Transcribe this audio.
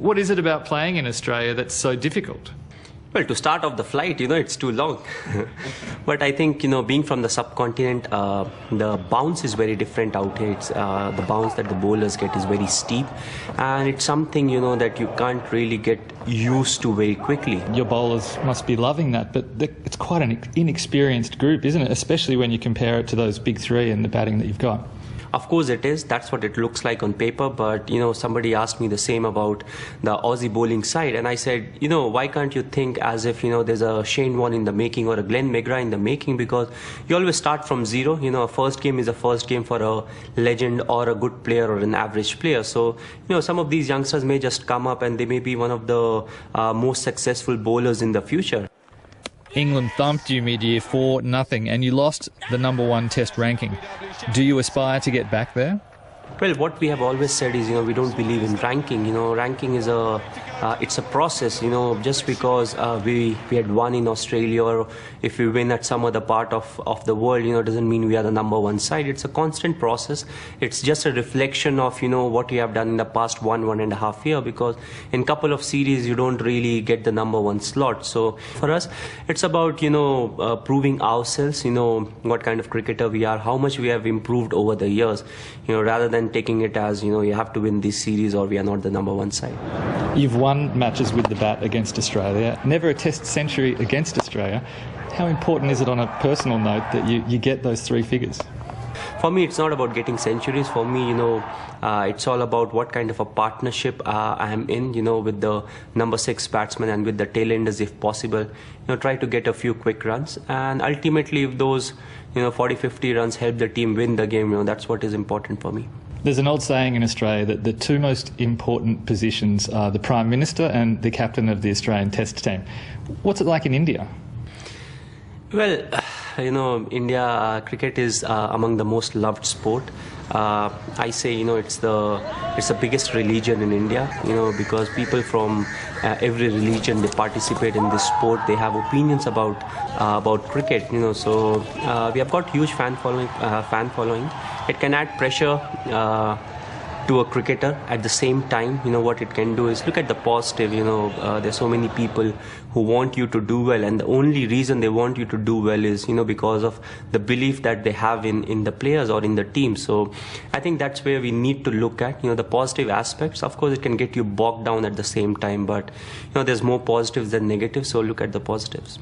What is it about playing in Australia that's so difficult? Well, to start off the flight, it's too long. But I think, being from the subcontinent, the bounce is very different out here. It's, the bounce that the bowlers get is very steep. And it's something, that you can't really get used to very quickly. Your bowlers must be loving that, but it's quite an inexperienced group, isn't it? Especially when you compare it to those big three and the batting that you've got. Of course it is. That's what it looks like on paper. But, somebody asked me the same about the Aussie bowling side. And I said, why can't you think as if, there's a Shane Warne in the making or a Glenn McGrath in the making? Because you always start from zero. A first game is a first game for a legend or a good player or an average player. So, some of these youngsters may just come up and they may be one of the most successful bowlers in the future. England thumped you mid-year 4-0 and you lost the #1 test ranking. Do you aspire to get back there? Well, what we have always said is, we don't believe in ranking. Ranking is it's a process. Just because we had won in Australia or if we win at some other part of the world, doesn't mean we are the #1 side. It's a constant process. It's just a reflection of, what you have done in the past 1.5 years. Because in couple of series, you don't really get the #1 slot. So for us, it's about, proving ourselves, what kind of cricketer we are, how much we have improved over the years, rather than taking it as, you have to win this series or we are not the #1 side. You've won matches with the bat against Australia, never a test century against Australia. How important is it on a personal note that you get those 3 figures? For me, it's not about getting centuries. For me, it's all about what kind of a partnership I am in, with the #6 batsman and with the tailenders if possible. Try to get a few quick runs. And ultimately, if those, 40-50 runs help the team win the game, that's what is important for me. There's an old saying in Australia that the 2 most important positions are the Prime Minister and the captain of the Australian Test team. What's it like in India? Well, India cricket is among the most loved sport. I say, it's the biggest religion in India, because people from every religion, they participate in this sport. They have opinions about cricket, so we have got huge fan following. It can add pressure to a cricketer. At the same time, what it can do is look at the positive. There's so many people who want you to do well, and the only reason they want you to do well is because of the belief that they have in the players or in the team. So I think that's where we need to look at the positive aspects. Of course, it can get you bogged down at the same time, but there's more positives than negatives, so look at the positives.